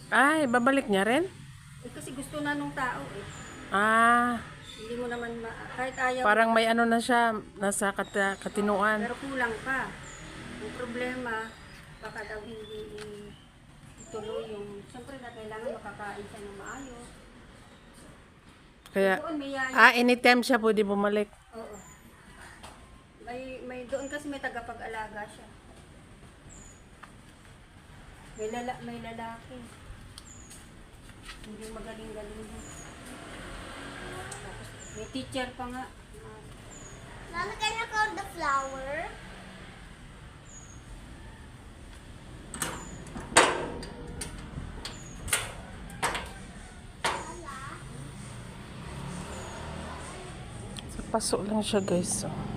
Ay, babalik niya rin? Kasi gusto na nung tao eh. Ah, Hindi mo naman kahit ayaw. parang may ano na siya, nasa katinuan. Pero kulang pa. Ang problema, baka daw hindi ituloy yung, siyempre na kailangan makakain siya ng maayos. Kaya, Doon may yaya. anytime siya pwede bumalik. Oo. Doon kasi may tagapag-alaga siya. May lalaki. Hindi magaling-galing din. Tapos may teacher pa nga. Mama, can you count the flower? Sa paso lang siya guys. So.